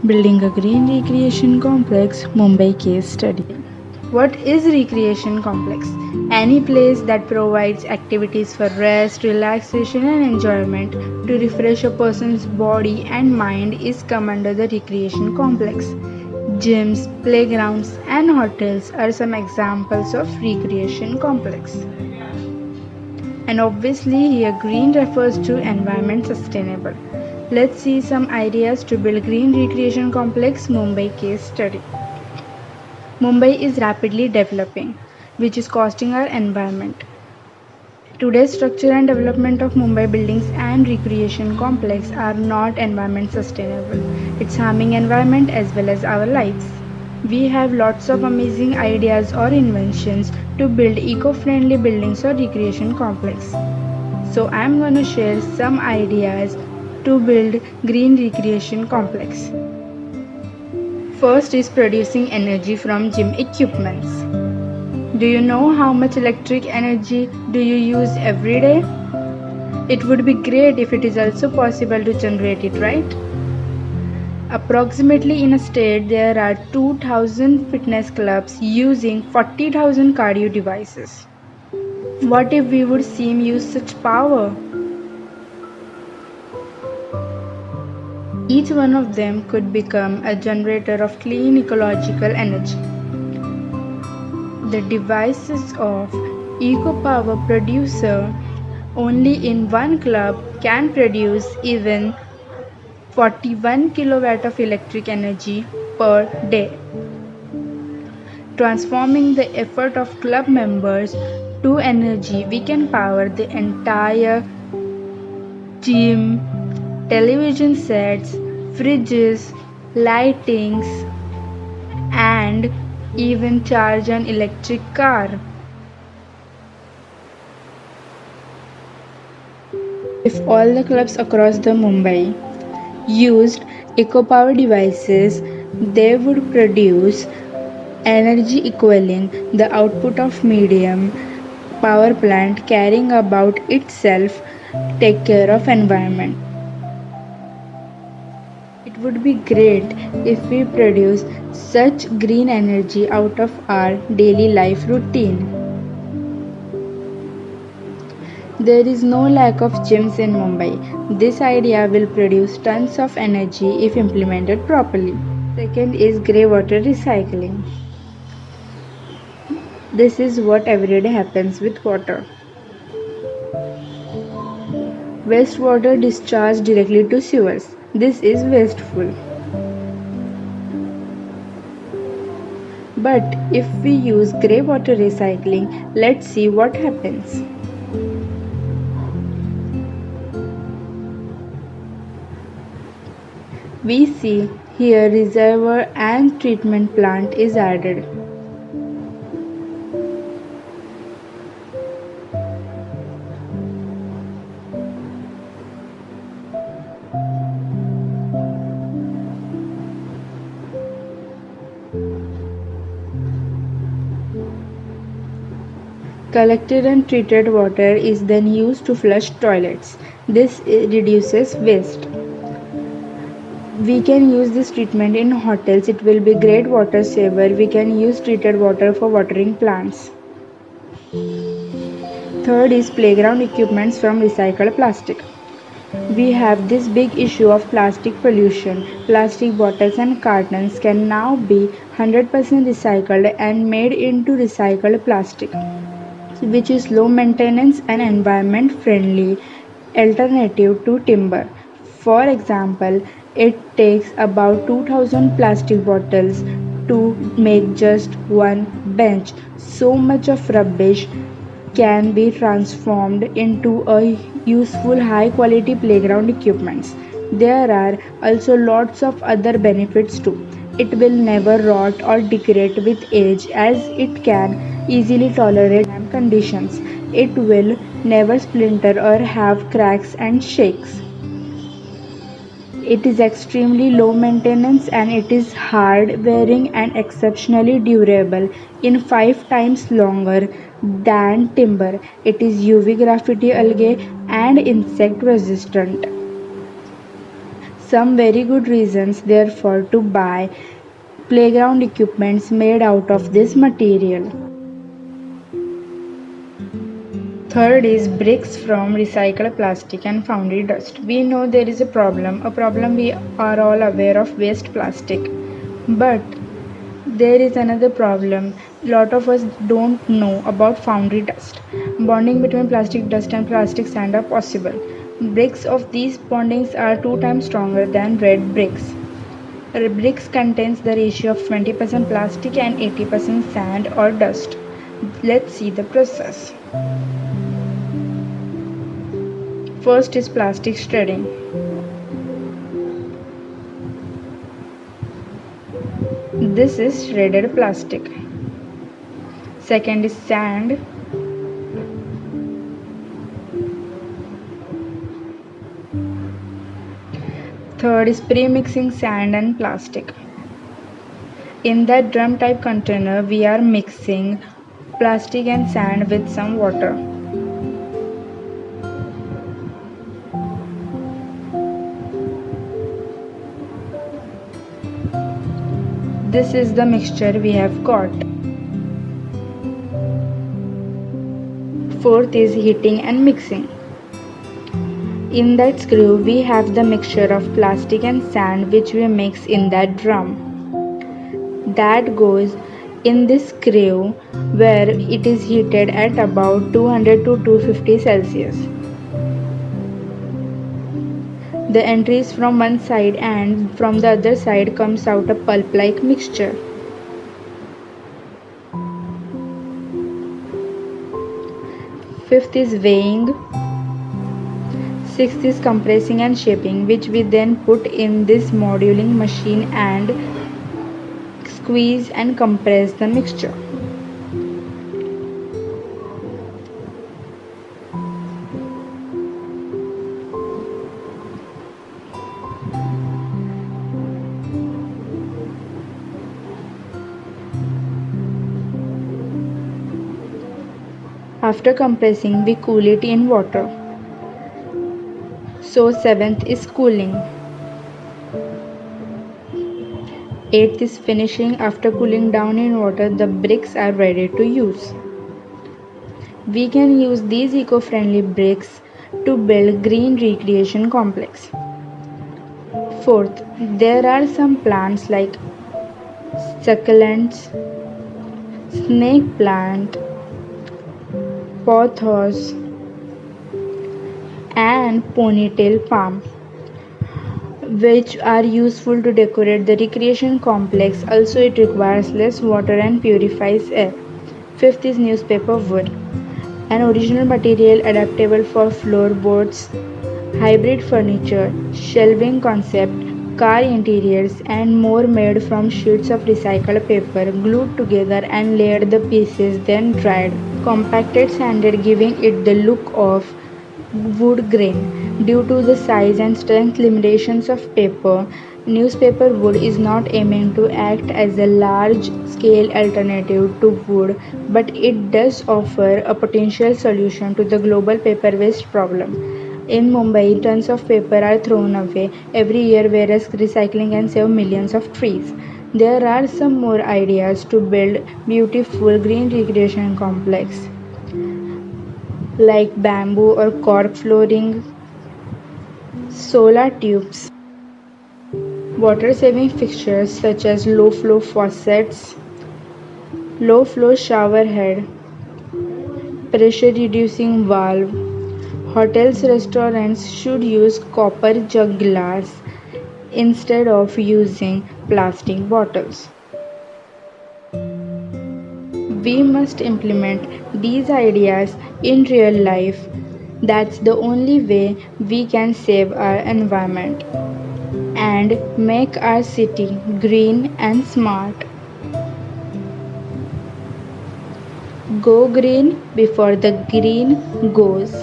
Building a green recreation complex, Mumbai case study. What is recreation complex? Any place that provides activities for rest, relaxation and enjoyment to refresh a person's body and mind is come under the recreation complex. Gyms, playgrounds and hotels are some examples of recreation complex. And obviously here green refers to environment sustainable. Let's see some ideas to build green recreation complex Mumbai case study. Mumbai is rapidly developing, which is costing our environment. Today's structure and development of Mumbai buildings and recreation complex are not environment sustainable. It's harming environment as well as our lives. We have lots of amazing ideas or inventions to build eco-friendly buildings or recreation complex. So I'm going to share some ideas to build green recreation complex. First is producing energy from gym equipments. Do you know how much electric energy do you use every day? It would be great if it is also possible to generate it, right? Approximately in a state there are 2000 fitness clubs using 40,000 cardio devices. What if we would see use such power? Each one of them could become a generator of clean ecological energy. The devices of EcoPower producer only in one club can produce even 41 kilowatt of electric energy per day, transforming the effort of club members to energy. We can power the entire gym, television sets, fridges, lightings, and even charge an electric car. If all the clubs across the Mumbai used EcoPower devices, they would produce energy equaling the output of medium power plant carrying about itself take care of environment. It would be great if we produce such green energy out of our daily life routine. There is no lack of gyms in Mumbai. This idea will produce tons of energy if implemented properly. Second is grey water recycling. This is what every day happens with water. Wastewater discharged directly to sewers. This is wasteful. But if we use grey water recycling, let's see what happens. We see here reservoir and treatment plant is added. Collected and treated water is then used to flush toilets. This reduces waste. We can use this treatment in hotels. It will be great water saver. We can use treated water for watering plants. Third is playground equipments from recycled plastic. We have this big issue of plastic pollution. Plastic bottles and cartons can now be 100% recycled and made into recycled plastic, which is low maintenance and environment friendly alternative to timber. For example, it takes about 2000 plastic bottles to make just one bench. So much of rubbish can be transformed into a useful high quality playground equipments. There are also lots of other benefits too. It will never rot or degrade with age as it can easily tolerate conditions. It will never splinter or have cracks and shakes. It is extremely low maintenance and it is hard wearing and exceptionally durable in 5 times longer than timber. It is UV graffiti algae and insect resistant. Some very good reasons, therefore, to buy playground equipments made out of this material. Third is bricks from recycled plastic and foundry dust. We know there is a problem we are all aware of waste plastic. But there is another problem. Lot of us don't know about foundry dust. Bonding between plastic dust and plastic sand are possible. Bricks of these bondings are 2 times stronger than red bricks. Bricks contains the ratio of 20% plastic and 80% sand or dust. Let's see the process. First is plastic shredding. This is shredded plastic. Second is sand. Third is pre-mixing sand and plastic. In that drum type container, we are mixing plastic and sand with some water. This is the mixture we have got. Fourth is heating and mixing. In that screw, we have the mixture of plastic and sand which we mix in that drum. That goes in this screw where it is heated at about 200 to 250 Celsius. The entries from one side and from the other side comes out a pulp-like mixture. Fifth is weighing. Sixth is compressing and shaping, which we then put in this modeling machine and squeeze and compress the mixture. After compressing, we cool it in water. So seventh is cooling. Eighth is finishing. After cooling down in water, the bricks are ready to use. We can use these eco-friendly bricks to build green recreation complex. Fourth, there are some plants like succulents, snake plant, pothos, and ponytail palm, which are useful to decorate the recreation complex. Also, it requires less water and purifies air. Fifth is newspaper wood, an original material adaptable for floorboards, hybrid furniture, shelving concept, car interiors, and more made from sheets of recycled paper, glued together and layered the pieces, then dried, compacted, sanded, giving it the look of wood grain. Due to the size and strength limitations of paper, newspaper wood is not aiming to act as a large scale alternative to wood, but it does offer a potential solution to the global paper waste problem. In Mumbai, tons of paper are thrown away every year, whereas recycling can save millions of trees. There are some more ideas to build beautiful green recreation complex like bamboo or cork flooring, solar tubes, water saving fixtures such as low flow faucets, low flow shower head, pressure reducing valve. Hotels, restaurants should use copper jug glass instead of using plastic bottles. We must implement these ideas in real life. That's the only way we can save our environment and make our city green and smart. Go green before the green goes.